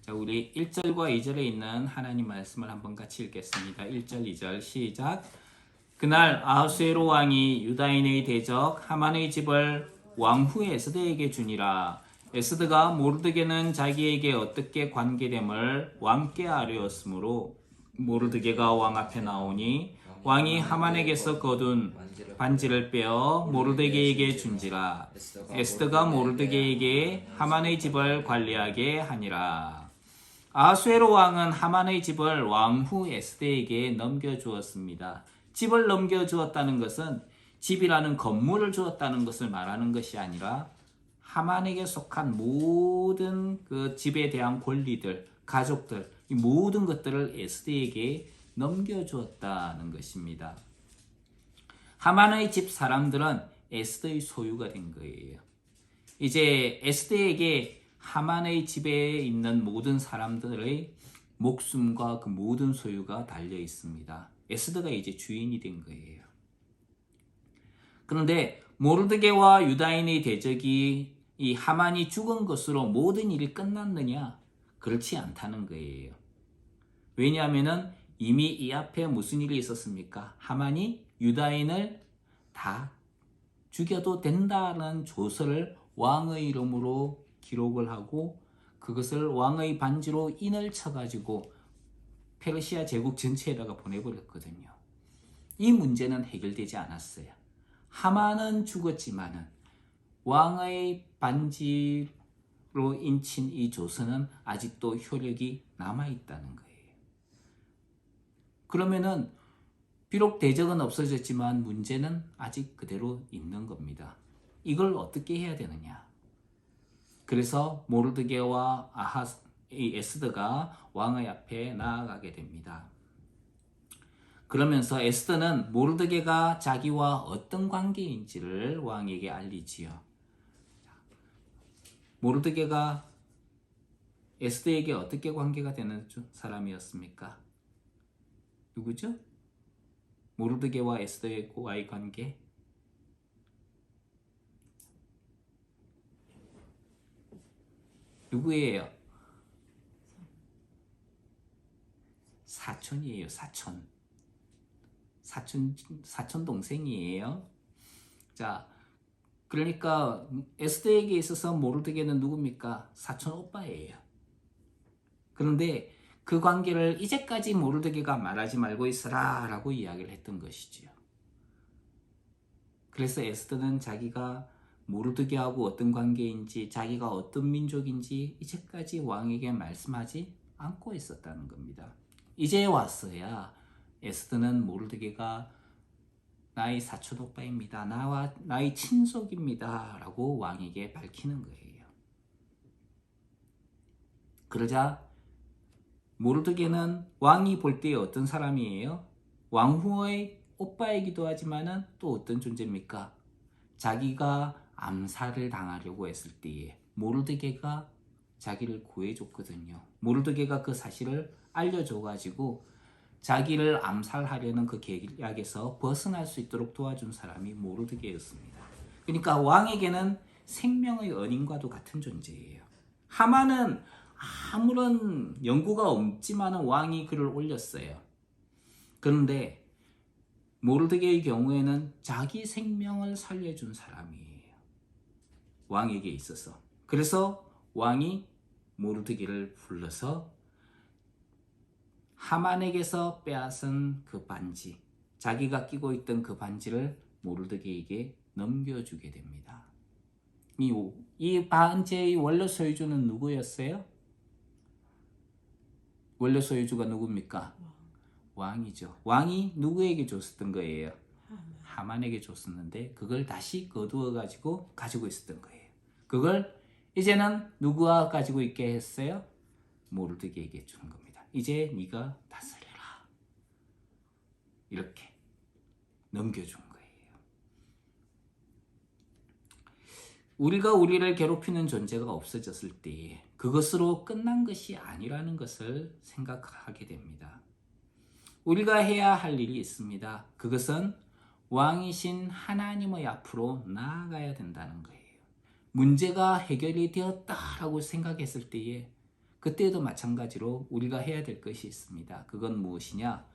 자, 우리 1절과 2절에 있는 하나님 말씀을 한번 같이 읽겠습니다. 1절, 2절 시작. 그날 아하수에로 왕이 유다인의 대적 하만의 집을 왕후 에스더에게 주니라. 에스더가 모르드게는 자기에게 어떻게 관계됨을 왕께 아뢰었으므로 모르드게가 왕 앞에 나오니 왕이 하만에게서 거둔 반지를 빼어 모르드게에게 준지라. 에스더가 모르드게에게 하만의 집을 관리하게 하니라. 아하수에로 왕은 하만의 집을 왕후 에스더에게 넘겨주었습니다. 집을 넘겨주었다는 것은 집이라는 건물을 주었다는 것을 말하는 것이 아니라 하만에게 속한 모든 그 집에 대한 권리들, 가족들, 이 모든 것들을 에스더에게 넘겨주었다는 것입니다. 하만의 집 사람들은 에스더의 소유가 된 거예요. 이제 에스더에게 하만의 집에 있는 모든 사람들의 목숨과 그 모든 소유가 달려 있습니다. 에스더가 이제 주인이 된 거예요. 그런데 모르드게와 유다인의 대적이 이 하만이 죽은 것으로 모든 일이 끝났느냐? 그렇지 않다는 거예요. 왜냐하면 이미 이 앞에 무슨 일이 있었습니까? 하만이 유다인을 다 죽여도 된다는 조서를 왕의 이름으로 기록을 하고 그것을 왕의 반지로 인을 쳐가지고 페르시아 제국 전체에다가 보내버렸거든요. 이 문제는 해결되지 않았어요. 하만은 죽었지만은 왕의 반지로 인친 이 조서는 아직도 효력이 남아있다는 거예요. 그러면은 비록 대적은 없어졌지만 문제는 아직 그대로 있는 겁니다. 이걸 어떻게 해야 되느냐? 그래서 모르드게와 에스더가 왕의 앞에 나아가게 됩니다. 그러면서 에스더는 모르드게가 자기와 어떤 관계인지를 왕에게 알리지요. 모르드게가 에스더에게 어떻게 관계가 되는 사람이었습니까? 누구죠? 모르드게와 에스더와의 관계? 누구예요? 사촌이에요. 사촌 동생이에요. 자, 그러니까 에스더에게 있어서 모르드게는 누굽니까? 사촌 오빠예요. 그런데 그 관계를 이제까지 모르드게가 말하지 말고 있어라 라고 이야기를 했던 것이지요. 그래서 에스더는 자기가 모르드게하고 어떤 관계인지 자기가 어떤 민족인지 이제까지 왕에게 말씀하지 않고 있었다는 겁니다. 이제 왔어야 에스더는 모르드게가 나의 사촌 오빠입니다. 나의 친속입니다. 라고 왕에게 밝히는 거예요. 그러자 모르드게는 왕이 볼 때 어떤 사람이에요? 왕후의 오빠이기도 하지만은 또 어떤 존재입니까? 자기가 암살을 당하려고 했을 때에 모르드게가 자기를 구해줬거든요. 모르드게가 그 사실을 알려줘가지고 자기를 암살하려는 그 계략에서 벗어날 수 있도록 도와준 사람이 모르드게였습니다. 그러니까 왕에게는 생명의 은인과도 같은 존재예요. 하만은 아무런 연고가 없지만은 왕이 그를 올렸어요. 그런데 모르드게의 경우에는 자기 생명을 살려준 사람이에요. 왕에게 있어서. 그래서 왕이 모르드게를 불러서 하만에게서 빼앗은 그 반지, 자기가 끼고 있던 그 반지를 모르드게에게 넘겨주게 됩니다. 이 반지의 원래 소유주는 누구였어요? 원래 소유주가 누굽니까? 왕이죠. 왕이 누구에게 줬었던 거예요? 하만에게 줬었는데 그걸 다시 거두어 가지고 있었던 거예요. 그걸 이제는 누구와 가지고 있게 했어요? 모르드게에게 주는 겁니다. 이제 네가 다스려라. 이렇게 넘겨준 거예요. 우리가 우리를 괴롭히는 존재가 없어졌을 때 그것으로 끝난 것이 아니라는 것을 생각하게 됩니다. 우리가 해야 할 일이 있습니다. 그것은 왕이신 하나님의 앞으로 나아가야 된다는 거예요. 문제가 해결이 되었다라고 생각했을 때에 그때도 마찬가지로 우리가 해야 될 것이 있습니다. 그건 무엇이냐?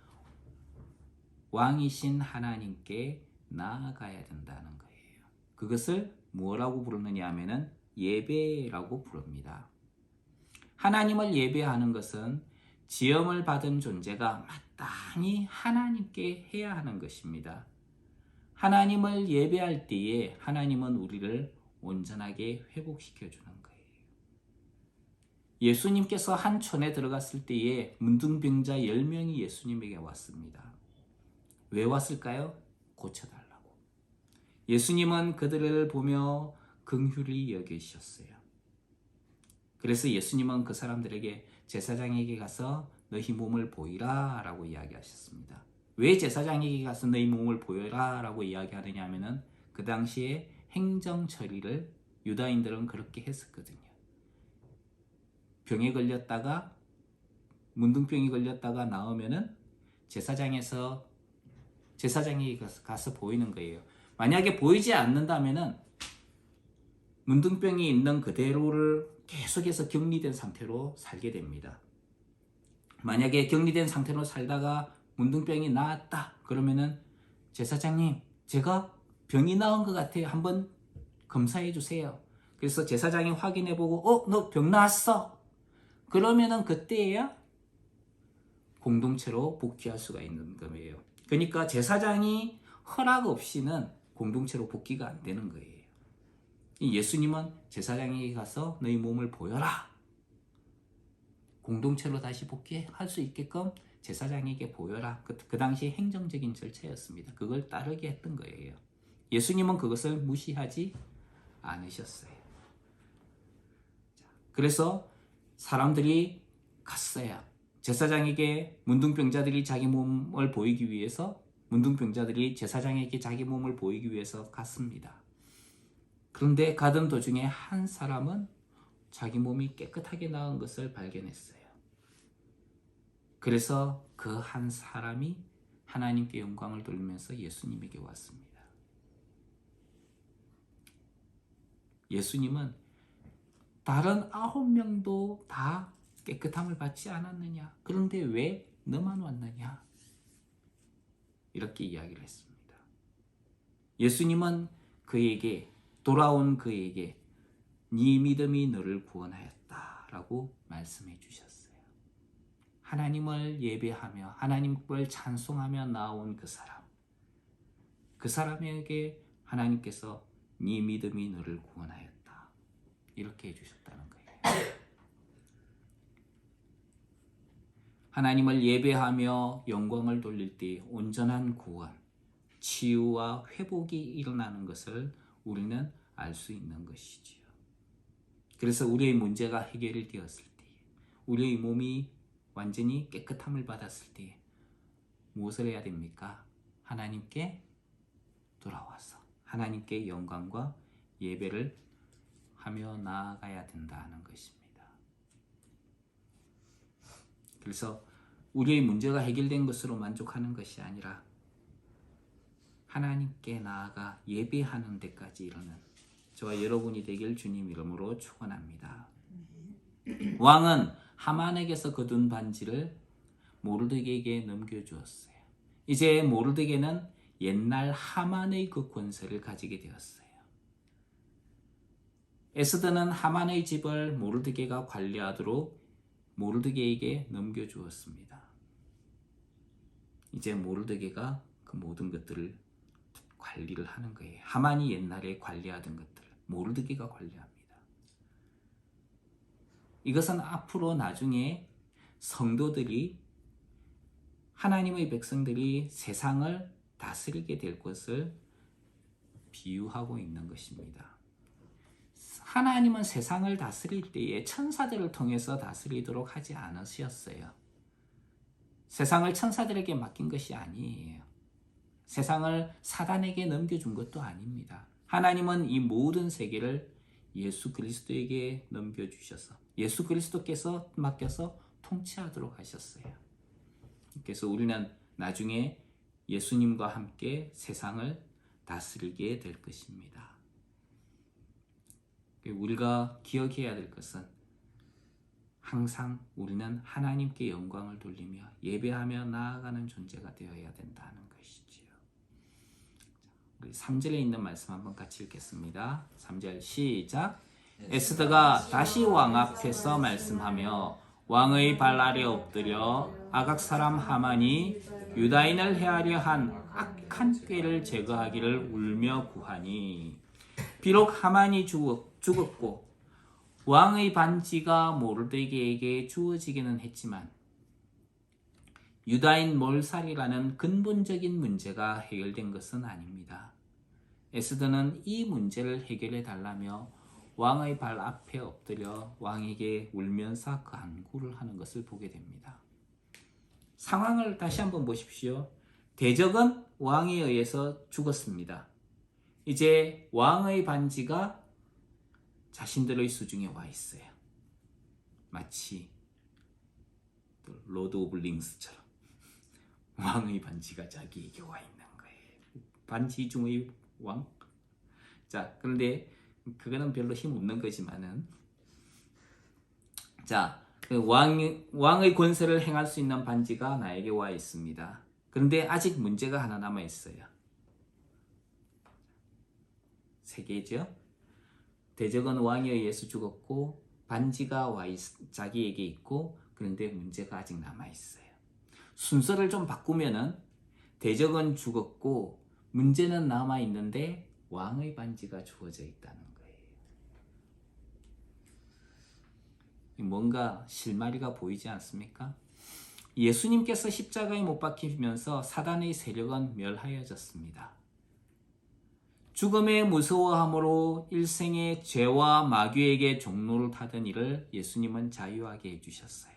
왕이신 하나님께 나아가야 된다는 거예요. 그것을 뭐라고 부르느냐 하면은 예배라고 부릅니다. 하나님을 예배하는 것은 지음을 받은 존재가 마땅히 하나님께 해야 하는 것입니다. 하나님을 예배할 때에 하나님은 우리를 온전하게 회복시켜 주는 거예요. 예수님께서 한 촌에 들어갔을 때에 문둥병자 10명이 예수님에게 왔습니다. 왜 왔을까요? 고쳐달라고. 예수님은 그들을 보며 긍휼히 여기셨어요. 그래서 예수님은 그 사람들에게 제사장에게 가서 너희 몸을 보이라 라고 이야기하셨습니다. 왜 제사장에게 가서 너희 몸을 보여라 라고 이야기하느냐 하면은 그 당시에 행정 처리를 유다인들은 그렇게 했었거든요. 병에 걸렸다가 문둥병이 걸렸다가 나오면은 제사장에게 가서 보이는 거예요. 만약에 보이지 않는다면은 문둥병이 있는 그대로를 계속해서 격리된 상태로 살게 됩니다. 만약에 격리된 상태로 살다가 문둥병이 나았다 그러면은 제사장님, 제가 병이 나은 것 같아요. 한번 검사해 주세요. 그래서 제사장이 확인해 보고 너 병 나았어. 그러면은 그때야 공동체로 복귀할 수가 있는 거예요. 그러니까 제사장이 허락 없이는 공동체로 복귀가 안 되는 거예요. 예수님은 제사장에게 가서 너희 몸을 보여라. 공동체로 다시 복귀할 수 있게끔 제사장에게 보여라. 그 당시 행정적인 절차였습니다. 그걸 따르게 했던 거예요. 예수님은 그것을 무시하지 않으셨어요. 그래서 사람들이 갔어요. 제사장에게 문둥병자들이 자기 몸을 보이기 위해서 문둥병자들이 제사장에게 자기 몸을 보이기 위해서 갔습니다. 그런데 가던 도중에 한 사람은 자기 몸이 깨끗하게 나은 것을 발견했어요. 그래서 그 한 사람이 하나님께 영광을 돌리면서 예수님에게 왔습니다. 예수님은 다른 9명도 다 깨끗함을 받지 않았느냐? 그런데 왜 너만 왔느냐? 이렇게 이야기를 했습니다. 예수님은 돌아온 그에게 네 믿음이 너를 구원하였다 라고 말씀해 주셨어요. 하나님을 예배하며 하나님을 찬송하며 나온 그 사람에게 하나님께서 네 믿음이 너를 구원하였다 이렇게 해주셨다는 거예요. 하나님을 예배하며 영광을 돌릴 때 온전한 구원, 치유와 회복이 일어나는 것을 우리는 알 수 있는 것이지요. 그래서 우리의 문제가 해결이 되었을 때, 우리의 몸이 완전히 깨끗함을 받았을 때 무엇을 해야 됩니까? 하나님께 돌아와서 하나님께 영광과 예배를 하며 나아가야 된다는 것입니다. 그래서 우리의 문제가 해결된 것으로 만족하는 것이 아니라 하나님께 나아가 예배하는 데까지 이르는 저와 여러분이 되길 주님 이름으로 축원합니다. 왕은 하만에게서 거둔 반지를 모르드게에게 넘겨주었어요. 이제 모르드게는 옛날 하만의 그 권세를 가지게 되었어요. 에스더는 하만의 집을 모르드게가 관리하도록 모르드게에게 넘겨주었습니다. 이제 모르드게가 그 모든 것들을 관리를 하는 거예요. 하만이 옛날에 관리하던 것들을 모르드게가 관리합니다. 이것은 앞으로 나중에 성도들이 하나님의 백성들이 세상을 다스리게 될 것을 비유하고 있는 것입니다. 하나님은 세상을 다스릴 때에 천사들을 통해서 다스리도록 하지 않으셨어요. 세상을 천사들에게 맡긴 것이 아니에요. 세상을 사단에게 넘겨준 것도 아닙니다. 하나님은 이 모든 세계를 예수 그리스도에게 넘겨주셔서 예수 그리스도께서 맡겨서 통치하도록 하셨어요. 그래서 우리는 나중에 예수님과 함께 세상을 다스리게 될 것입니다. 우리가 기억해야 될 것은 항상 우리는 하나님께 영광을 돌리며 예배하며 나아가는 존재가 되어야 된다는 것이지요. 우리 3절에 있는 말씀 한번 같이 읽겠습니다. 3절 시작. 에스더가 다시 왕 앞에서 말씀하며 왕의 발 아래 엎드려 아각 사람 하만이 유다인을 해하려 한 악한 꾀를 제거하기를 울며 구하니 비록 하만이 죽었고 왕의 반지가 모르드게에게 주어지기는 했지만 유다인 몰살이라는 근본적인 문제가 해결된 것은 아닙니다. 에스더는 이 문제를 해결해 달라며 왕의 발 앞에 엎드려 왕에게 울면서 간구를 하는 것을 보게 됩니다. 상황을 다시 한번 보십시오. 대적은 왕에 의해서 죽었습니다. 이제 왕의 반지가 자신들의 수중에 와 있어요. 마치 로드 오브 링스처럼 왕의 반지가 자기에게 와 있는 거예요. 반지 중의 왕. 자, 그런데 그거는 별로 힘 없는 거지만은, 자, 그 왕의 권세를 행할 수 있는 반지가 나에게 와 있습니다. 그런데 아직 문제가 하나 남아 있어요. 세 개죠. 대적은 왕에 의해서 죽었고 반지가 자기에게 있고, 그런데 문제가 아직 남아 있어요. 순서를 좀 바꾸면은 대적은 죽었고 문제는 남아 있는데 왕의 반지가 주어져 있다는 거예요. 뭔가 실마리가 보이지 않습니까? 예수님께서 십자가에 못 박히면서 사단의 세력은 멸하여졌습니다. 죽음의 무서워함으로 일생의 죄와 마귀에게 종로를 타던 이를 예수님은 자유하게 해주셨어요.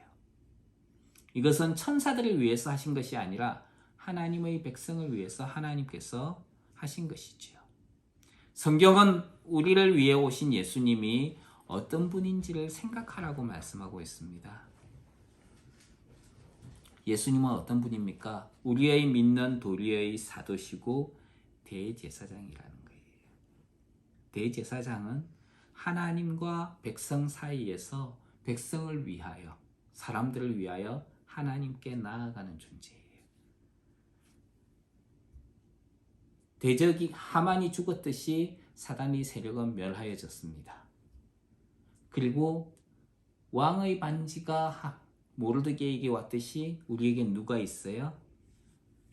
이것은 천사들을 위해서 하신 것이 아니라 하나님의 백성을 위해서 하나님께서 하신 것이지요. 성경은 우리를 위해 오신 예수님이 어떤 분인지를 생각하라고 말씀하고 있습니다. 예수님은 어떤 분입니까? 우리의 믿는 도리의 사도시고 대제사장이라는 거예요. 대제사장은 하나님과 백성 사이에서 백성을 위하여, 사람들을 위하여 하나님께 나아가는 존재예요. 대적이 하만이 죽었듯이 사단의 세력은 멸하여졌습니다. 그리고 왕의 반지가 모르드게에게 왔듯이 우리에게 누가 있어요?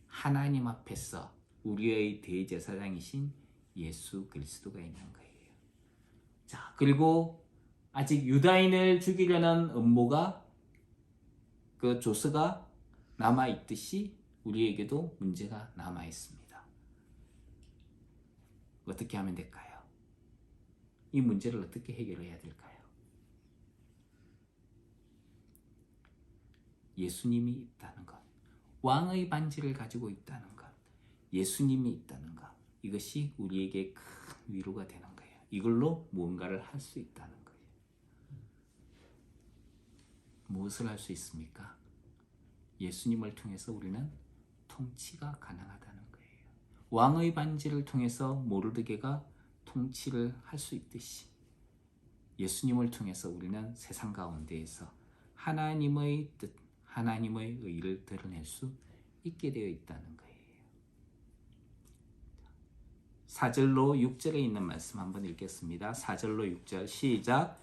하나님 앞에서 우리의 대제사장이신 예수 그리스도가 있는 거예요. 자, 그리고 아직 유다인을 죽이려는 음모가, 그 조서가 남아 있듯이 우리에게도 문제가 남아 있습니다. 어떻게 하면 될까요? 이 문제를 어떻게 해결해야 될까요? 예수님이 있다는 것, 왕의 반지를 가지고 있다는 것, 예수님이 있다는 것, 이것이 우리에게 큰 위로가 되는 거예요. 이걸로 무언가를 할 수 있다는 거예요. 무엇을 할 수 있습니까? 예수님을 통해서 우리는 통치가 가능하다는 거예요. 왕의 반지를 통해서 모르드게가 통치를 할 수 있듯이 예수님을 통해서 우리는 세상 가운데에서 하나님의 뜻, 하나님의 의를 드러낼 수 있게 되어 있다는 거예요. 4절로 6절에 있는 말씀 한번 읽겠습니다. 4절로 6절 시작.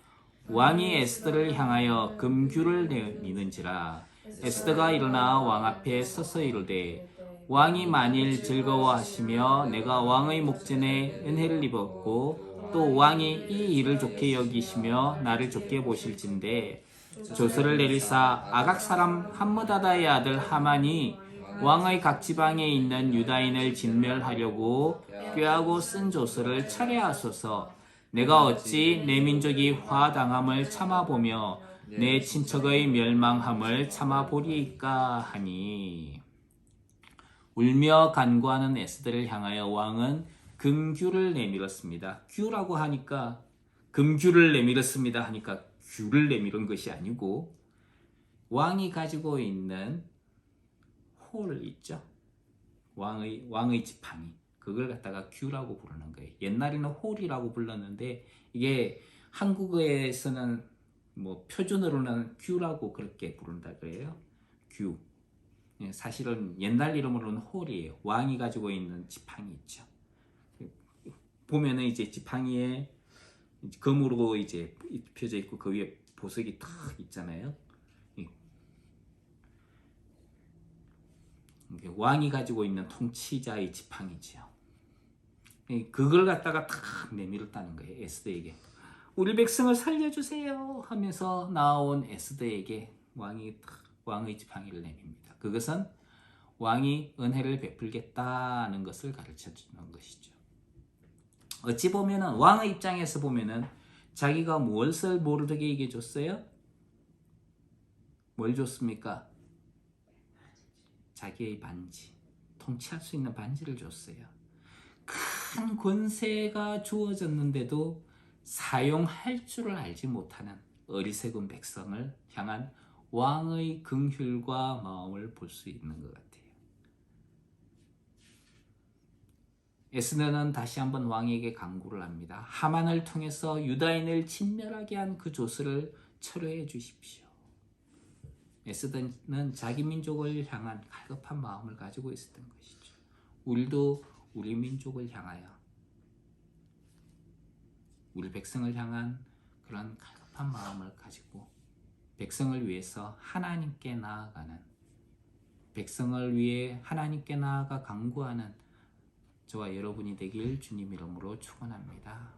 왕이 에스더를 향하여 금규를 내미는지라. 에스더가 일어나 왕 앞에 서서 이르되, 왕이 만일 즐거워하시며 내가 왕의 목전에 은혜를 입었고 또 왕이 이 일을 좋게 여기시며 나를 좋게 보실진데, 조서를 내리사 아각 사람 함므다다의 아들 하만이 왕의 각 지방에 있는 유다인을 진멸하려고 꾀하고 쓴 조서를 철회하소서. 내가 어찌 내 민족이 화당함을 참아보며 내 친척의 멸망함을 참아보리이까 하니. 울며 간구하는 에스더를 향하여 왕은 금규를 내밀었습니다. 규라고 하니까, 금규를 내밀었습니다 하니까 규를 내밀은 것이 아니고, 왕이 가지고 있는 홀 있죠. 왕의 지팡이. 그걸 갖다가 규라고 부르는 거예요. 옛날에는 홀이라고 불렀는데, 이게 한국어에서는 뭐 표준어로는 규라고 그렇게 부른다 그래요. 규. 예, 사실은 옛날 이름으로는 홀이에요. 왕이 가지고 있는 지팡이 있죠. 보면은 이제 지팡이에 금으로 이제 입혀져 있고 그 위에 보석이 탁 있잖아요. 왕이 가지고 있는 통치자의 지팡이지요. 그걸 갖다가 탁 내밀었다는 거예요. 에스더에게. 우리 백성을 살려주세요 하면서 나온 에스더에게 왕의 지팡이를 내밉니다. 그것은 왕이 은혜를 베풀겠다는 것을 가르쳐 주는 것이죠. 어찌 보면은 왕의 입장에서 보면은 자기가 무엇을 모르드게에게 줬어요? 뭘 줬습니까? 자기의 반지, 통치할 수 있는 반지를 줬어요. 큰 권세가 주어졌는데도 사용할 줄을 알지 못하는 어리석은 백성을 향한 왕의 긍휼과 마음을 볼 수 있는 것 같아요. 에스더는 다시 한번 왕에게 간구를 합니다. 하만을 통해서 유다인을 진멸하게 한 그 조스를 철회해 주십시오. 에스더는 자기 민족을 향한 갈급한 마음을 가지고 있었던 것이죠. 우리도 우리 민족을 향하여, 우리 백성을 향한 그런 갈급한 마음을 가지고 백성을 위해서 하나님께 나아가는, 백성을 위해 하나님께 나아가 간구하는 저와 여러분이 되길 주님 이름으로 축원합니다.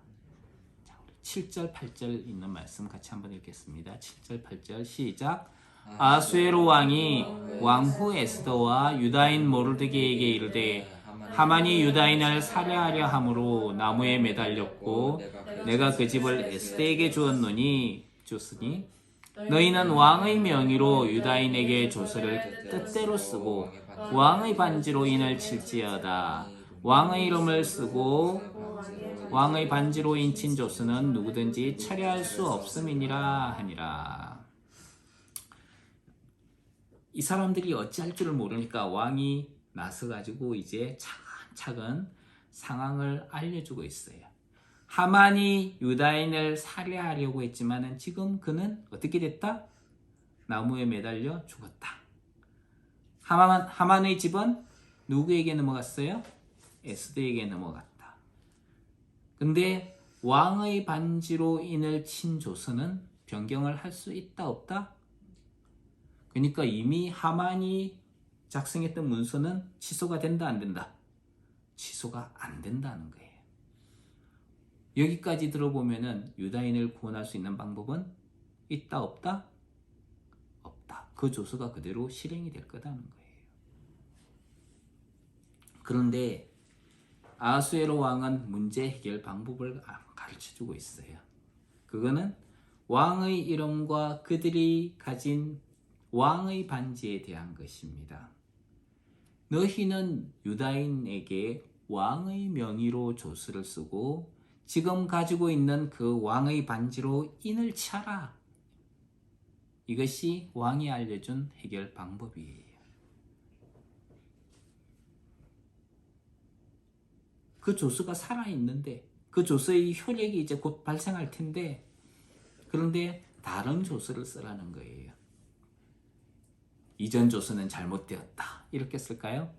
7절 8절 있는 말씀 같이 한번 읽겠습니다. 7절 8절 시작. 아수에로 왕이 왕후 에스더와 유다인 모르드게에게 이르되 하만이 유다인을 살해하려 함으로 나무에 매달렸고 내가 그 집을 에스더에게 주었으니 너희는 왕의 명의로 유다인에게 조서를 뜻대로 쓰고 왕의 반지로 인을 칠지어다. 왕의 이름을 쓰고 왕의 반지로 인친 조서는 누구든지 철회할 수 없음이니라 하니라. 이 사람들이 어찌할 줄을 모르니까 왕이 나서가지고 이제 차근차근 상황을 알려주고 있어요. 하만이 유다인을 살해하려고 했지만은 지금 그는 어떻게 됐다? 나무에 매달려 죽었다. 하만의 집은 누구에게 넘어갔어요? 에스더에게 넘어갔다. 근데 왕의 반지로 인을 친 조서는 변경을 할 수 있다 없다? 그러니까 이미 하만이 작성했던 문서는 취소가 된다 안 된다? 취소가 안 된다는 거예요. 여기까지 들어보면은 유다인을 구원할 수 있는 방법은 있다 없다? 없다. 그 조서가 그대로 실행이 될 거다는 거예요. 그런데 아하수에로 왕은 문제 해결 방법을 가르쳐주고 있어요. 그거는 왕의 이름과 그들이 가진 왕의 반지에 대한 것입니다. 너희는 유다인에게 왕의 명의로 조서를 쓰고 지금 가지고 있는 그 왕의 반지로 인을 치라. 이것이 왕이 알려준 해결 방법이에요. 그 조서가 살아있는데 그 조서의 효력이 이제 곧 발생할 텐데 그런데 다른 조서를 쓰라는 거예요. 이전 조서는 잘못되었다. 이렇게 쓸까요?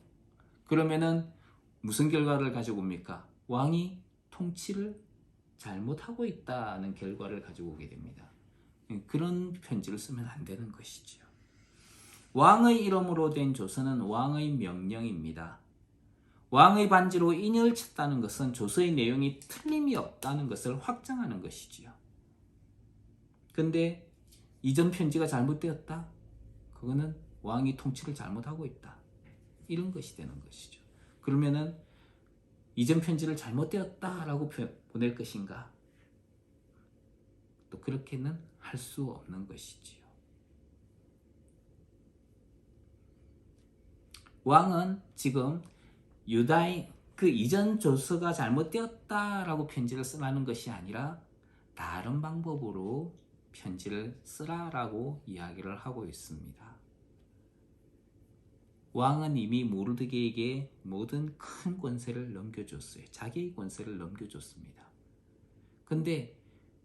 그러면은 무슨 결과를 가지고 옵니까? 왕이 통치를 잘못하고 있다는 결과를 가지고 오게 됩니다. 그런 편지를 쓰면 안 되는 것이죠. 왕의 이름으로 된 조서는 왕의 명령입니다. 왕의 반지로 인을 쳤다는 것은 조서의 내용이 틀림이 없다는 것을 확정하는 것이지요. 근데 이전 편지가 잘못되었다? 그거는 왕이 통치를 잘못하고 있다. 이런 것이 되는 것이죠. 그러면은 이전 편지를 잘못되었다라고 보낼 것인가? 또 그렇게는 할 수 없는 것이지요. 왕은 지금 유다인 그 이전 조서가 잘못되었다라고 편지를 쓰라는 것이 아니라 다른 방법으로 편지를 쓰라라고 이야기를 하고 있습니다. 왕은 이미 모르드게에게 모든 큰 권세를 넘겨줬어요. 자기의 권세를 넘겨줬습니다. 근데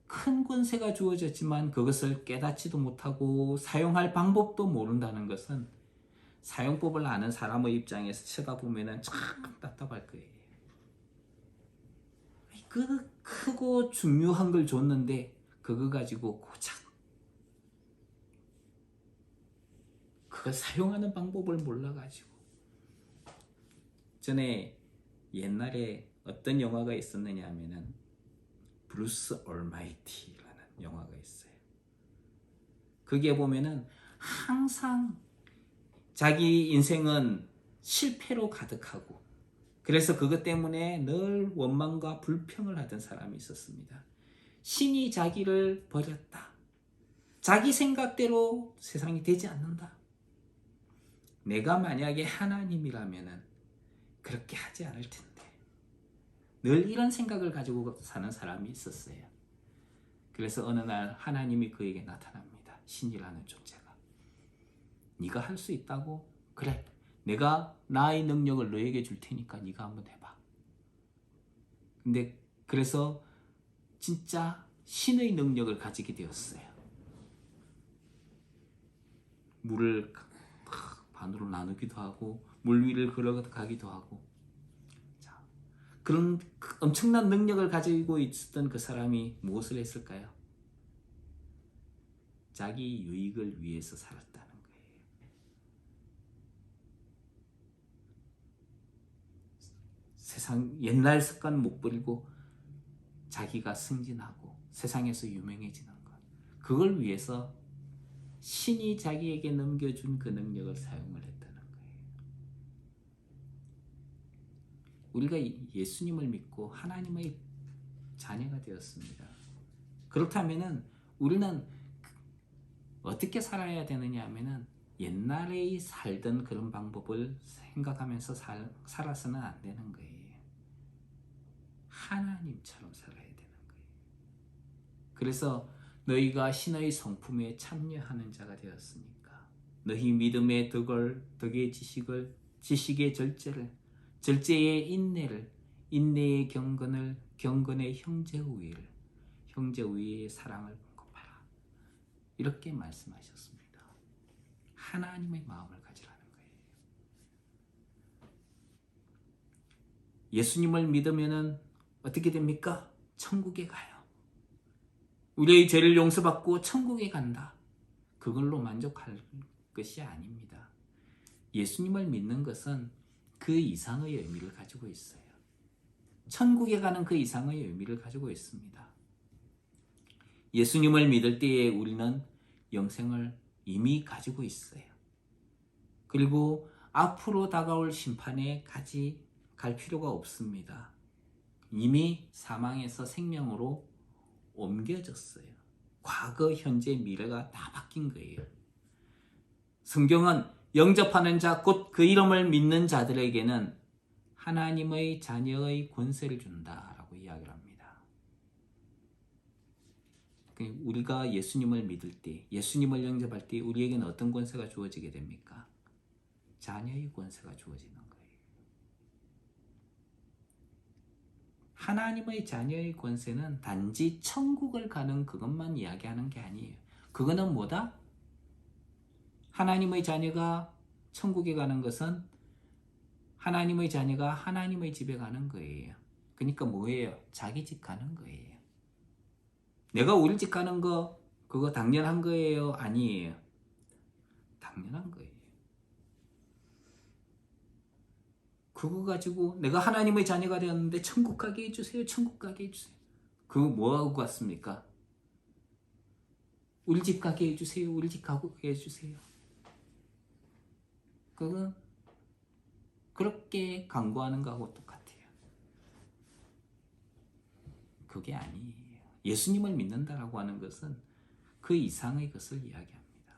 큰 권세가 주어졌지만 그것을 깨닫지도 못하고 사용할 방법도 모른다는 것은 사용법을 아는 사람의 입장에서 쳐다보면 참 답답할 거예요. 그 크고 중요한 걸 줬는데 그거 가지고 고작 그걸 사용하는 방법을 몰라가지고. 전에 옛날에 어떤 영화가 있었느냐 하면은 브루스 올마이티라는 영화가 있어요. 거기에 보면은 항상 자기 인생은 실패로 가득하고 그래서 그것 때문에 늘 원망과 불평을 하던 사람이 있었습니다. 신이 자기를 버렸다. 자기 생각대로 세상이 되지 않는다. 내가 만약에 하나님이라면 그렇게 하지 않을 텐데. 늘 이런 생각을 가지고 사는 사람이 있었어요. 그래서 어느 날 하나님이 그에게 나타납니다. 신이라는 존재가. 네가 할 수 있다고? 그래. 내가 나의 능력을 너에게 줄 테니까 네가 한번 해봐. 근데 그래서 진짜 신의 능력을 가지게 되었어요. 물을 반으로 나누기도 하고 물 위를 걸어가기도 하고. 자, 그런 엄청난 능력을 가지고 있었던 그 사람이 무엇을 했을까요? 자기 유익을 위해서 살았다는 거예요. 세상 옛날 습관 못 버리고 자기가 승진하고 세상에서 유명해지는 것. 그걸 위해서 신이 자기에게 넘겨준 그 능력을 사용을 했다는 거예요. 우리가 예수님을 믿고 하나님의 자녀가 되었습니다. 그렇다면은 우리는 어떻게 살아야 되느냐 하면은 옛날에 살던 그런 방법을 생각하면서 살아서는 안 되는 거예요. 하나님처럼 살아야 되는 거예요. 그래서 너희가 신의 성품에 참여하는 자가 되었으니까 너희 믿음의 덕의 지식의 절제를, 절제의 인내를, 인내의 경건을, 경건의 형제 우애를, 형제 우애의 사랑을 공급하라. 이렇게 말씀하셨습니다. 하나님의 마음을 가지라는 거예요. 예수님을 믿으면은 어떻게 됩니까? 천국에 가요. 우리의 죄를 용서받고 천국에 간다. 그걸로 만족할 것이 아닙니다. 예수님을 믿는 것은 그 이상의 의미를 가지고 있어요. 천국에 가는 그 이상의 의미를 가지고 있습니다. 예수님을 믿을 때에 우리는 영생을 이미 가지고 있어요. 그리고 앞으로 다가올 심판에 갈 필요가 없습니다. 이미 사망에서 생명으로 옮겨졌어요. 과거, 현재, 미래가 다 바뀐 거예요. 성경은 영접하는 자, 곧 그 이름을 믿는 자들에게는 하나님의 자녀의 권세를 준다라고 이야기를 합니다. 우리가 예수님을 믿을 때, 예수님을 영접할 때 우리에게는 어떤 권세가 주어지게 됩니까? 자녀의 권세가 주어지는 거예요. 하나님의 자녀의 권세는 단지 천국을 가는 그것만 이야기하는 게 아니에요. 그거는 뭐다? 하나님의 자녀가 천국에 가는 것은 하나님의 자녀가 하나님의 집에 가는 거예요. 그러니까 뭐예요? 자기 집 가는 거예요. 내가 우리 집 가는 거 그거 당연한 거예요? 아니에요. 당연한 거예요. 그거 가지고 내가 하나님의 자녀가 되었는데 천국 가게 해주세요. 천국 가게 해주세요. 그거 뭐하고 같습니까? 우리 집 가게 해주세요. 우리 집 가게 해주세요. 그건 그렇게 강구하는 거하고 똑같아요. 그게 아니에요. 예수님을 믿는다라고 하는 것은 그 이상의 것을 이야기합니다.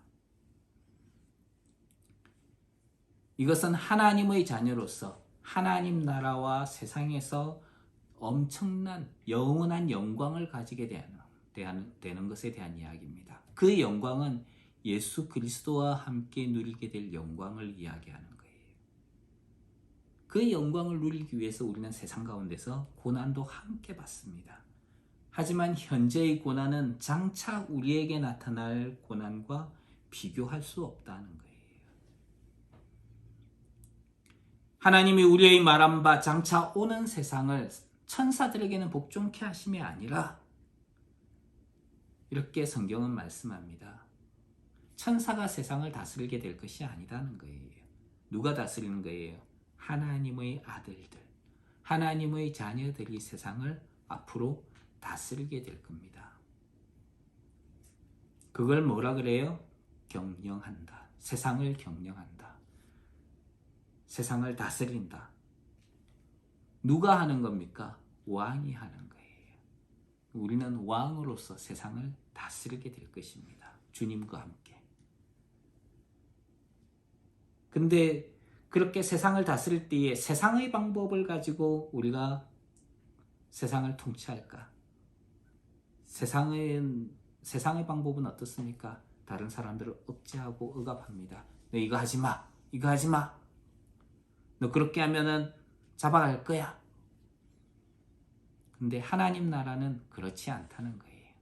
이것은 하나님의 자녀로서 하나님 나라와 세상에서 엄청난 영원한 영광을 가지게 되는 것에 대한 이야기입니다. 그 영광은 예수 그리스도와 함께 누리게 될 영광을 이야기하는 거예요. 그 영광을 누리기 위해서 우리는 세상 가운데서 고난도 함께 받습니다. 하지만 현재의 고난은 장차 우리에게 나타날 고난과 비교할 수 없다는 거예요. 하나님이 우리의 말한 바 장차 오는 세상을 천사들에게는 복종케 하심이 아니라 이렇게 성경은 말씀합니다. 천사가 세상을 다스리게 될 것이 아니라는 거예요. 누가 다스리는 거예요? 하나님의 아들들, 하나님의 자녀들이 세상을 앞으로 다스리게 될 겁니다. 그걸 뭐라 그래요? 경영한다. 세상을 경영한다. 세상을 다스린다. 누가 하는 겁니까? 왕이 하는 거예요. 우리는 왕으로서 세상을 다스리게 될 것입니다. 주님과 함께. 근데 그렇게 세상을 다스릴 때에 세상의 방법을 가지고 우리가 세상을 통치할까? 세상의 방법은 어떻습니까? 다른 사람들을 억제하고 억압합니다. 너 이거 하지 마. 이거 하지 마. 너 그렇게 하면은 잡아갈 거야. 근데 하나님 나라는 그렇지 않다는 거예요.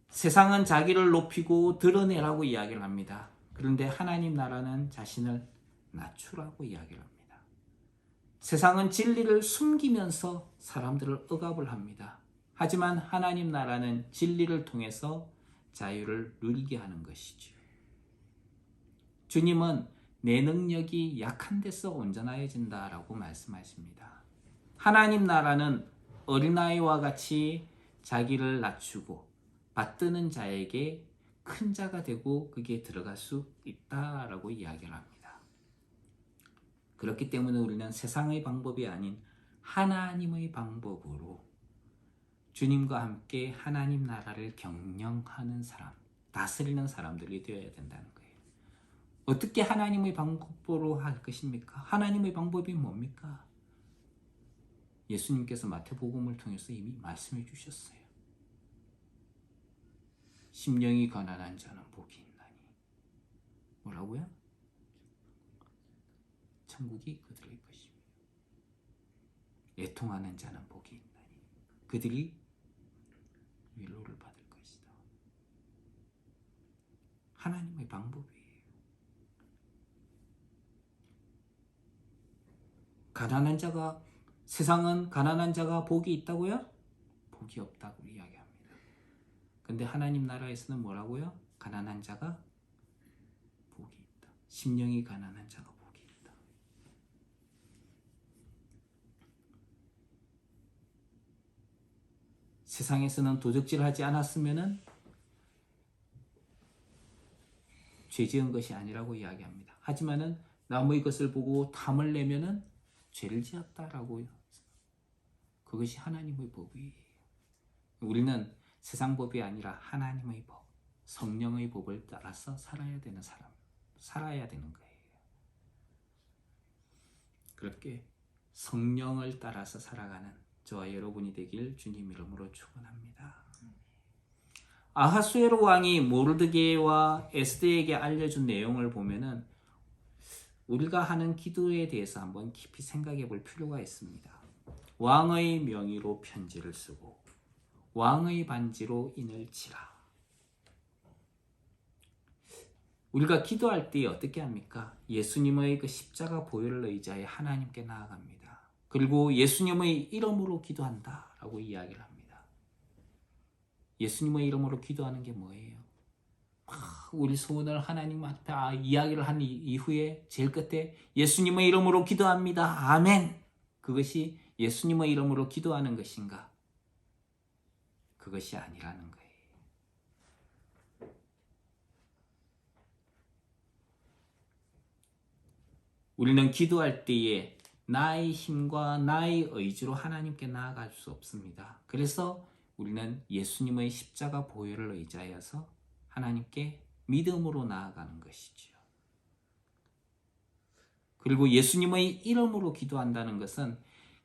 세상은 자기를 높이고 드러내라고 이야기를 합니다. 그런데 하나님 나라는 자신을 낮추라고 이야기를 합니다. 세상은 진리를 숨기면서 사람들을 억압을 합니다. 하지만 하나님 나라는 진리를 통해서 자유를 누리게 하는 것이죠. 주님은 내 능력이 약한 데서 온전하여진다라고 말씀하십니다. 하나님 나라는 어린아이와 같이 자기를 낮추고 받드는 자에게 큰 자가 되고 그게 들어갈 수 있다라고 이야기를 합니다. 그렇기 때문에 우리는 세상의 방법이 아닌 하나님의 방법으로 주님과 함께 하나님 나라를 경영하는 사람, 다스리는 사람들이 되어야 된다는 거예요. 어떻게 하나님의 방법으로 할 것입니까? 하나님의 방법이 뭡니까? 예수님께서 마태복음을 통해서 이미 말씀해 주셨어요. 심령이 가난한 자는 복이 있나니. 뭐라고요? 천국이 그들의 것이며 애통하는 자는 복이 있나니 그들이 위로를 받을 것이다. 하나님의 방법이에요. 가난한 자가, 세상은 가난한 자가 복이 있다고요? 복이 없다고 이야기합니다. 근데 하나님 나라에서는 뭐라고요? 가난한 자가 복이 있다. 심령이 가난한 자가 복이 있다. 세상에서는 도적질하지 않았으면은 죄 지은 것이 아니라고 이야기합니다. 하지만은 남의 것을 보고 탐을 내면은 죄를 지었다라고요. 그것이 하나님의 법이에요. 우리는 세상 법이 아니라 하나님의 법, 성령의 법을 따라서 살아야 되는 사람, 살아야 되는 거예요. 그렇게 성령을 따라서 살아가는 저와 여러분이 되길 주님 이름으로 축원합니다. 아하수에로 왕이 모르드게와 에스더에게 알려준 내용을 보면은 우리가 하는 기도에 대해서 한번 깊이 생각해 볼 필요가 있습니다. 왕의 명의로 편지를 쓰고 왕의 반지로 인을 치라. 우리가 기도할 때 어떻게 합니까? 예수님의 그 십자가 보혈을 의지하여 하나님께 나아갑니다. 그리고 예수님의 이름으로 기도한다라고 이야기를 합니다. 예수님의 이름으로 기도하는 게 뭐예요? 우리 소원을 하나님 앞에 이야기를 한 이후에 제일 끝에 예수님의 이름으로 기도합니다. 아멘. 그것이 예수님의 이름으로 기도하는 것인가? 그것이 아니라는 거예요. 우리는 기도할 때에 나의 힘과 나의 의지로 하나님께 나아갈 수 없습니다. 그래서 우리는 예수님의 십자가 보혈을 의지하여서 하나님께 믿음으로 나아가는 것이지요. 그리고 예수님의 이름으로 기도한다는 것은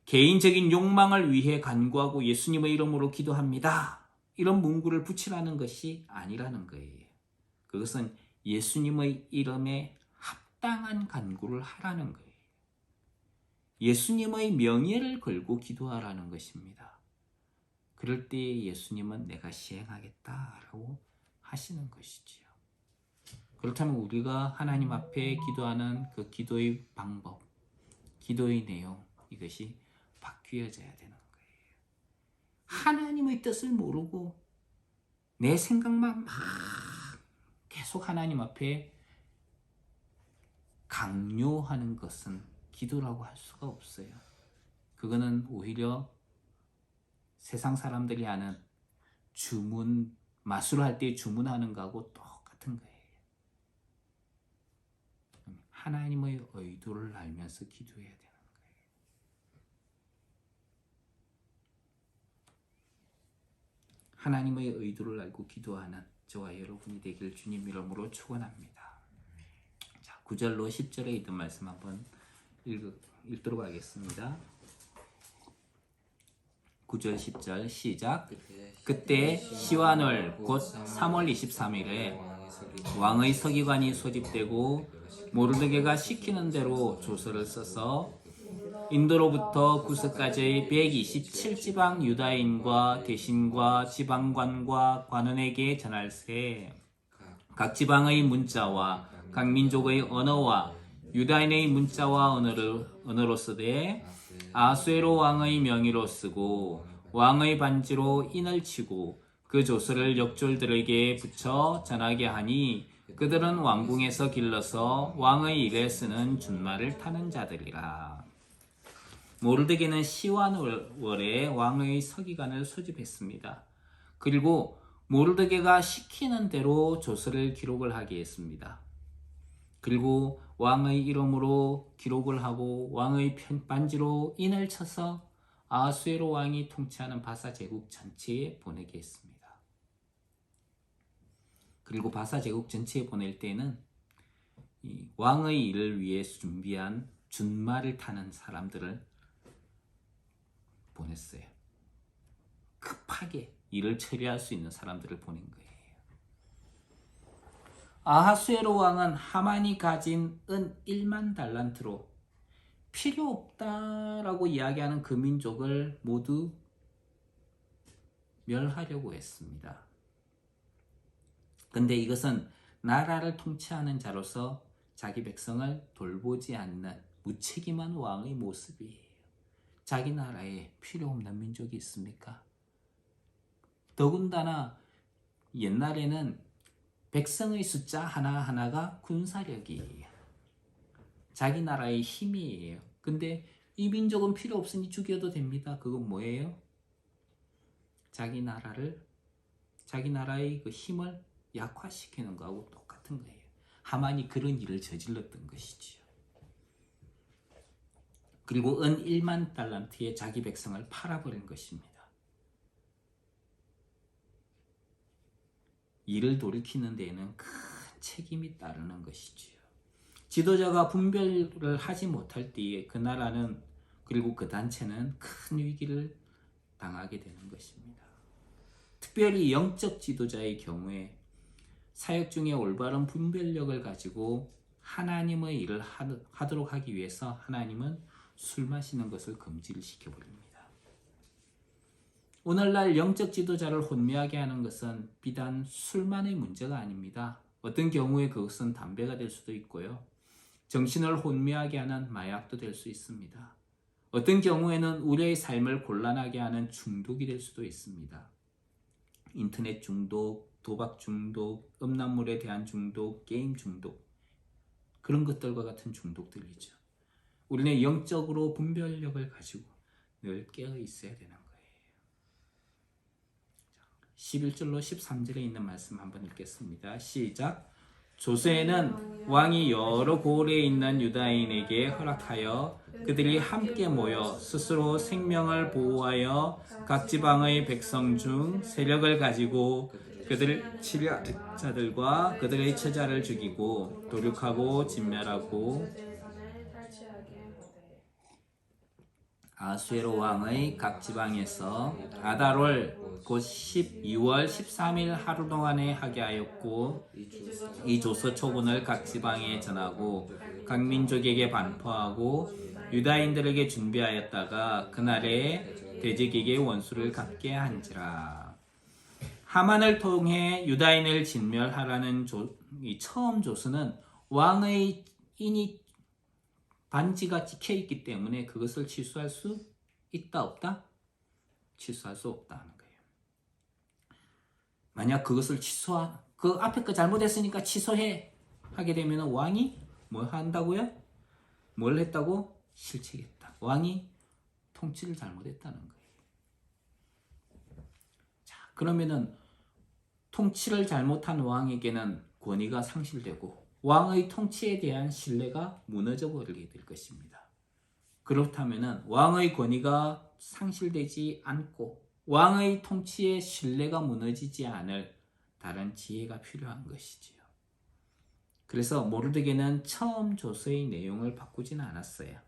개인적인 욕망을 위해 간구하고 예수님의 이름으로 기도합니다. 이런 문구를 붙이라는 것이 아니라는 거예요. 그것은 예수님의 이름에 합당한 간구를 하라는 거예요. 예수님의 명예를 걸고 기도하라는 것입니다. 그럴 때 예수님은 내가 시행하겠다라고 하시는 것이지요. 그렇다면 우리가 하나님 앞에 기도하는 그 기도의 방법, 기도의 내용, 이것이 바뀌어져야 되는 거예요. 하나님의 뜻을 모르고 내 생각만 막 계속 하나님 앞에 강요하는 것은 기도라고 할 수가 없어요. 그거는 오히려 세상 사람들이 하는 주문, 마술할 때 주문하는 거하고 똑같은 거예요. 하나님의 의도를 알면서 기도해야 되는 거예요. 하나님의 의도를 알고 기도하는 저와 여러분이 되길 주님 이름으로 축원합니다. 자, 9절로 10절에 있던 말씀 한번 읽도록 하겠습니다. 9절 10절 시작. 그때 시완월 곧 3월 23일에 왕의 서기관이 소집되고 모르드게가 시키는 대로 조서를 써서 인도로부터 구스까지의 127지방 유다인과 대신과 지방관과 관원에게 전할세. 각 지방의 문자와 각 민족의 언어와 유다인의 문자와 언어로 쓰되 아수에로 왕의 명의로 쓰고 왕의 반지로 인을 치고 그 조서를 역졸들에게 붙여 전하게 하니 그들은 왕궁에서 길러서 왕의 일에 쓰는 준말을 타는 자들이라. 모르드게는 시완월에 왕의 서기관을 소집했습니다. 그리고 모르드게가 시키는 대로 조서를 기록을 하게 했습니다. 그리고 왕의 이름으로 기록을 하고 왕의 반지로 인을 쳐서 아수에로 왕이 통치하는 바사 제국 전체에 보내게 했습니다. 그리고 바사 제국 전체에 보낼 때는 이 왕의 일을 위해 준비한 준말을 타는 사람들을 보냈어요. 급하게 일을 처리할 수 있는 사람들을 보낸 거예요. 아하수에로 왕은 하만이 가진 은 1만 달란트로 필요 없다라고 이야기하는 그 민족을 모두 멸하려고 했습니다. 근데 이것은 나라를 통치하는 자로서 자기 백성을 돌보지 않는 무책임한 왕의 모습이에요. 자기 나라에 필요 없는 민족이 있습니까? 더군다나 옛날에는 백성의 숫자 하나하나가 군사력이에요. 자기 나라의 힘이에요. 근데 이 민족은 필요 없으니 죽여도 됩니다. 그건 뭐예요? 자기 나라의 그 힘을 약화시키는 거하고 똑같은 거예요. 하만이 그런 일을 저질렀던 것이지요. 그리고 은 1만 달란트에 자기 백성을 팔아버린 것입니다. 이를 돌이키는 데에는 큰 책임이 따르는 것이지요. 지도자가 분별을 하지 못할 때에 그 나라는 그리고 그 단체는 큰 위기를 당하게 되는 것입니다. 특별히 영적 지도자의 경우에 사역 중에 올바른 분별력을 가지고 하나님의 일을 하도록 하기 위해서 하나님은 술 마시는 것을 금지를 시켜버립니다. 오늘날 영적 지도자를 혼미하게 하는 것은 비단 술만의 문제가 아닙니다. 어떤 경우에 그것은 담배가 될 수도 있고요. 정신을 혼미하게 하는 마약도 될 수 있습니다. 어떤 경우에는 우리의 삶을 곤란하게 하는 중독이 될 수도 있습니다. 인터넷 중독, 도박 중독, 음란물에 대한 중독, 게임 중독, 그런 것들과 같은 중독들이죠. 우리는 영적으로 분별력을 가지고 늘 깨어 있어야 되는 거예요. 11절로 13절에 있는 말씀 한번 읽겠습니다. 시작. 조서에는 왕이 여러 고을에 있는 유다인에게 허락하여 그들이 함께 모여 스스로 생명을 보호하여 각 지방의 백성 중 세력을 가지고 그들을 치려한 자들과 그들의 처자를 죽이고 도륙하고 진멸하고 아수에로 왕의 각 지방에서 아달월 곧 12월 13일 하루 동안에 하게 하였고 이 조서 초본을 각 지방에 전하고 각 민족에게 반포하고 유다인들에게 준비하였다가 그날에 대적에게 원수를 갚게 한지라. 하만을 통해 유다인을 진멸하라는 이 처음 조서는 왕의 인이 반지가 찍혀 있기 때문에 그것을 취소할 수 있다 없다? 취소할 수 없다는 거예요. 만약 그것을 그 앞에 거 잘못했으니까 취소해 하게 되면 왕이 뭐 한다고요? 뭘 했다고? 실책했다. 왕이 통치를 잘못했다는 거예요. 자, 그러면은 통치를 잘못한 왕에게는 권위가 상실되고 왕의 통치에 대한 신뢰가 무너져 버리게 될 것입니다. 그렇다면 왕의 권위가 상실되지 않고 왕의 통치에 신뢰가 무너지지 않을 다른 지혜가 필요한 것이지요. 그래서 모르드게는 처음 조서의 내용을 바꾸지는 않았어요.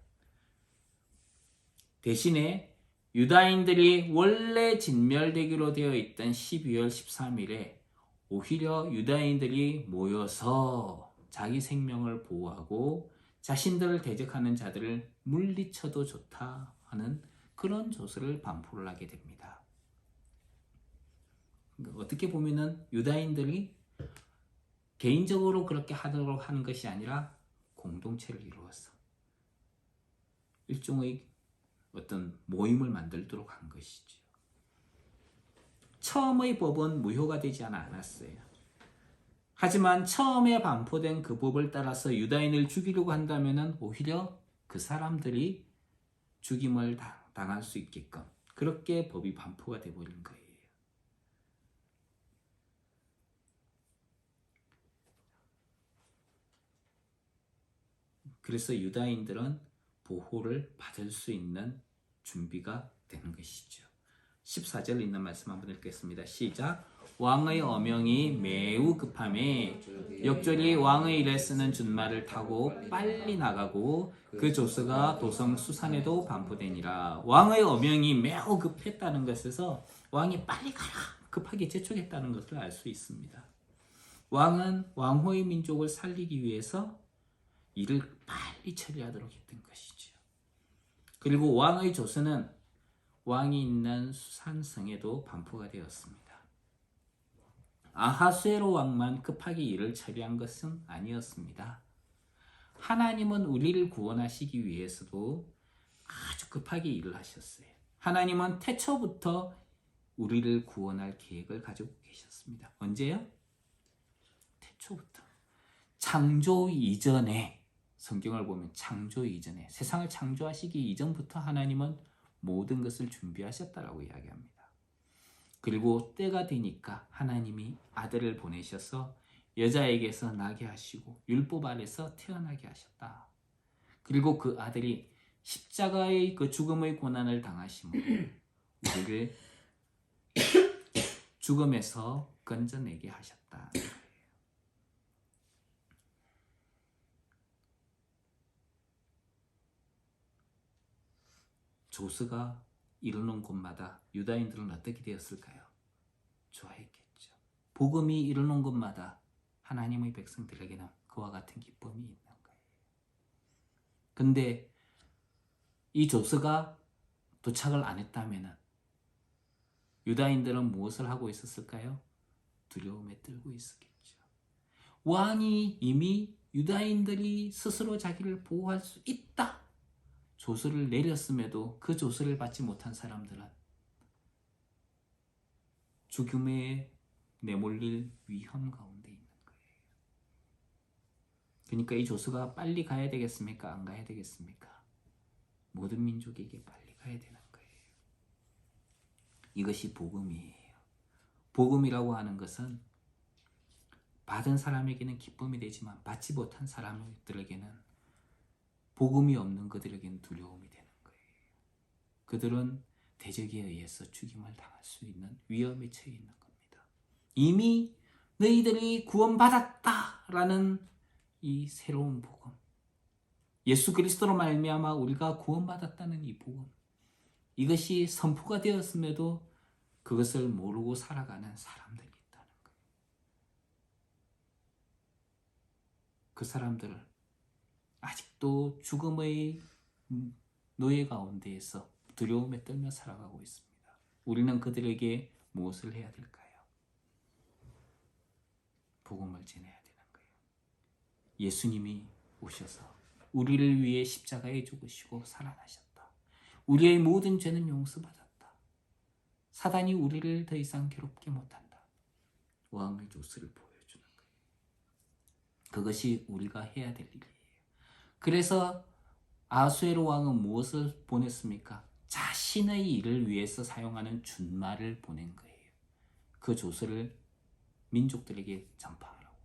대신에 유다인들이 원래 진멸되기로 되어 있던 12월 13일에 오히려 유다인들이 모여서 자기 생명을 보호하고 자신들을 대적하는 자들을 물리쳐도 좋다 하는 그런 조서를 반포를 하게 됩니다. 어떻게 보면은 유다인들이 개인적으로 그렇게 하도록 하는 것이 아니라 공동체를 이루어서 일종의 어떤 모임을 만들도록 한 것이죠. 처음의 법은 무효가 되지 않았어요. 하지만 처음에 반포된 그 법을 따라서 유다인을 죽이려고 한다면 오히려 그 사람들이 죽임을 당할 수 있게끔 그렇게 법이 반포가 되어버린 거예요. 그래서 유다인들은 보호를 받을 수 있는 준비가 되는 것이죠. 14절 있는 말씀 한번 읽겠습니다. 시작. 왕의 어명이 매우 급함에 역졸이 왕의 일에 쓰는 준말을 타고 빨리 나가고 그 조서가 도성 수산에도 반포되니라. 왕의 어명이 매우 급했다는 것에서 왕이 빨리 가라 급하게 재촉했다는 것을 알 수 있습니다. 왕은 왕호의 민족을 살리기 위해서 일을 빨리 처리하도록 했던 것이죠. 그리고 왕의 조서는 왕이 있는 수산성에도 반포가 되었습니다. 아하수에로 왕만 급하게 일을 처리한 것은 아니었습니다. 하나님은 우리를 구원하시기 위해서도 아주 급하게 일을 하셨어요. 하나님은 태초부터 우리를 구원할 계획을 가지고 계셨습니다. 언제요? 태초부터. 창조 이전에, 성경을 보면 창조 이전에, 세상을 창조하시기 이전부터 하나님은 모든 것을 준비하셨다라고 이야기합니다. 그리고 때가 되니까 하나님이 아들을 보내셔서 여자에게서 나게 하시고 율법 아래서 태어나게 하셨다. 그리고 그 아들이 십자가의 그 죽음의 고난을 당하심으로 우리를 죽음에서 건져내게 하셨다. 조서가 이르는 곳마다 유다인들은 어떻게 되었을까요? 좋아했겠죠. 복음이 이르는 곳마다 하나님의 백성들에게는 그와 같은 기쁨이 있는 거예요. 근데 이 조서가 도착을 안 했다면 유다인들은 무엇을 하고 있었을까요? 두려움에 떨고 있었겠죠. 왕이 이미 유다인들이 스스로 자기를 보호할 수 있다. 조서를 내렸음에도 그 조서를 받지 못한 사람들은 죽음에 내몰릴 위험 가운데 있는 거예요. 그러니까 이 조서가 빨리 가야 되겠습니까? 안 가야 되겠습니까? 모든 민족에게 빨리 가야 되는 거예요. 이것이 복음이에요. 복음이라고 하는 것은 받은 사람에게는 기쁨이 되지만 받지 못한 사람들에게는 복음이 없는 그들에게는 두려움이 되는 거예요. 그들은 대적에 의해서 죽임을 당할 수 있는 위험에 처해 있는 겁니다. 이미 너희들이 구원받았다라는 이 새로운 복음, 예수 그리스도로 말미암아 우리가 구원받았다는 이 복음, 이것이 선포가 되었음에도 그것을 모르고 살아가는 사람들이 있다는 거예요. 그 사람들을 아직도 죽음의 노예 가운데에서 두려움에 떨며 살아가고 있습니다. 우리는 그들에게 무엇을 해야 될까요? 복음을 전해야 되는 거예요. 예수님이 오셔서 우리를 위해 십자가에 죽으시고 살아나셨다. 우리의 모든 죄는 용서받았다. 사단이 우리를 더 이상 괴롭게 못한다. 왕의 조수를 보여주는 거예요. 그것이 우리가 해야 될 일이에요. 그래서 아하수에로 왕은 무엇을 보냈습니까? 자신의 일을 위해서 사용하는 준말을 보낸 거예요. 그 조서를 민족들에게 전파하라고.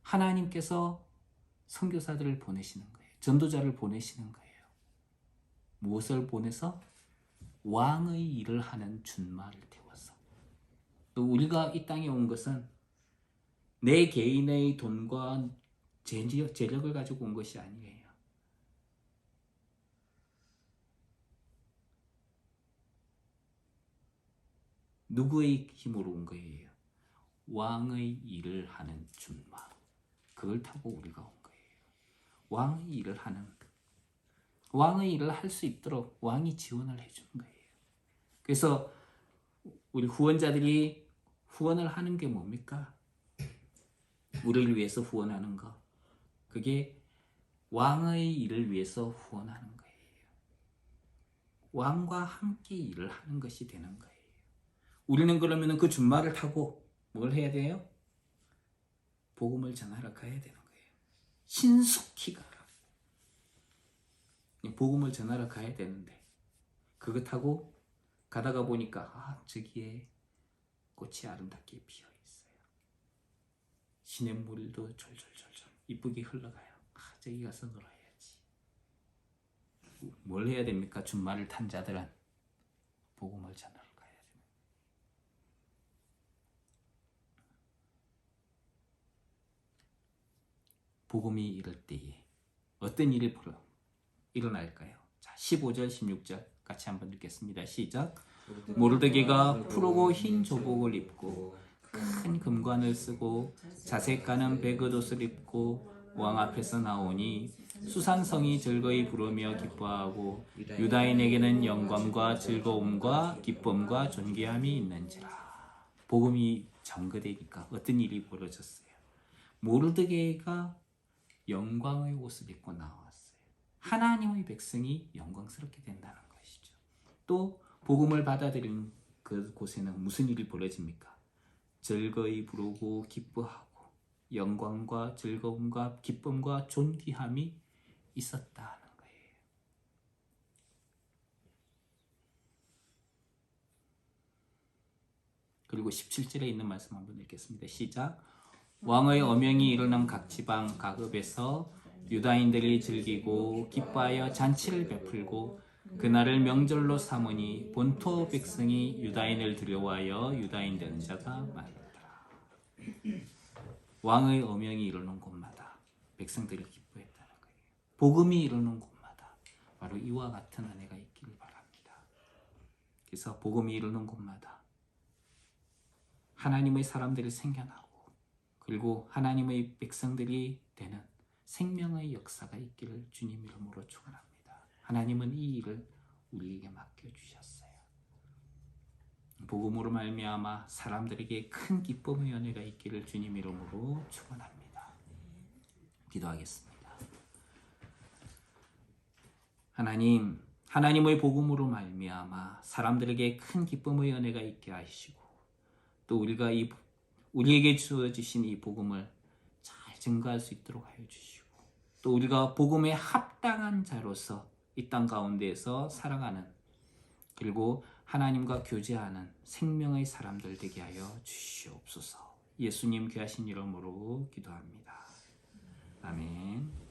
하나님께서 선교사들을 보내시는 거예요. 전도자를 보내시는 거예요. 무엇을 보내서? 왕의 일을 하는 준말을 태워서. 또 우리가 이 땅에 온 것은 내 개인의 돈과 재력을 가지고 온 것이 아니에요. 누구의 힘으로 온 거예요? 왕의 일을 하는 준말. 그걸 타고 우리가 온 거예요. 왕의 일을 할 수 있도록 왕이 지원을 해주는 거예요. 그래서 우리 후원자들이 후원을 하는 게 뭡니까? 우리를 위해서 후원하는 거. 그게 왕의 일을 위해서 후원하는 거예요. 왕과 함께 일을 하는 것이 되는 거예요. 우리는 그러면 그 준말을 타고 뭘 해야 돼요? 복음을 전하러 가야 되는 거예요. 신속히 가라. 복음을 전하러 가야 되는데 그거 타고 가다가 보니까 저기에 꽃이 아름답게 피어 있어요. 시냇물도 졸졸졸졸 이쁘게 흘러가요. 저기 가서 놀아야지. 뭘 해야 됩니까? 준말을 탄 자들은 복음을 전하러 가야 돼요. 복음이 이럴 때에 어떤 일이 일어날까요? 자, 15절, 16절 같이 한번 읽겠습니다. 시작. 모르드게가 푸르고 흰 조복을 입고 큰 금관을 쓰고 자색 가는 베그옷을 입고 왕 앞에서 나오니 수산성이 즐거이 부르며 기뻐하고 유다인에게는 영광과 즐거움과 기쁨과 존귀함이 있는지라. 복음이 전거되니까 어떤 일이 벌어졌어요? 모르드게가 영광의 옷을 입고 나왔어요. 하나님의 백성이 영광스럽게 된다는 것이죠. 또 복음을 받아들인 그곳에는 무슨 일이 벌어집니까? 즐거이 부르고 기뻐하고 영광과 즐거움과 기쁨과 존귀함이 있었다는 거예요. 그리고 17절에 있는 말씀 한번 읽겠습니다. 시작. 왕의 어명이 이르는 각 지방 각읍에서 유다인들이 즐기고 기뻐하여 잔치를 베풀고 그날을 명절로 삼으니 본토 백성이 유다인을 두려워하여 유다인 되는 자가 많더라. 왕의 어명이 이르는 곳마다 백성들이 기뻐했다는 거예요. 복음이 이르는 곳마다 바로 이와 같은 은혜가 있기를 바랍니다. 그래서 복음이 이르는 곳마다 하나님의 사람들이 생겨나고 그리고 하나님의 백성들이 되는 생명의 역사가 있기를 주님 이름으로 축원합니다. 하나님은 이 일을 우리에게 맡겨주셨어요. 복음으로 말미암아 사람들에게 큰 기쁨의 은혜가 있기를 주님 이름으로 축원합니다. 기도하겠습니다. 하나님, 하나님의 복음으로 말미암아 사람들에게 큰 기쁨의 은혜가 있게 하시고 또 우리에게 주어주신 이 복음을 잘 증거할 수 있도록 하여 주시고 또 우리가 복음에 합당한 자로서 이 땅 가운데에서 살아가는 그리고 하나님과 교제하는 생명의 사람들 되게 하여 주시옵소서. 예수님 귀하신 이름으로 기도합니다. 아멘.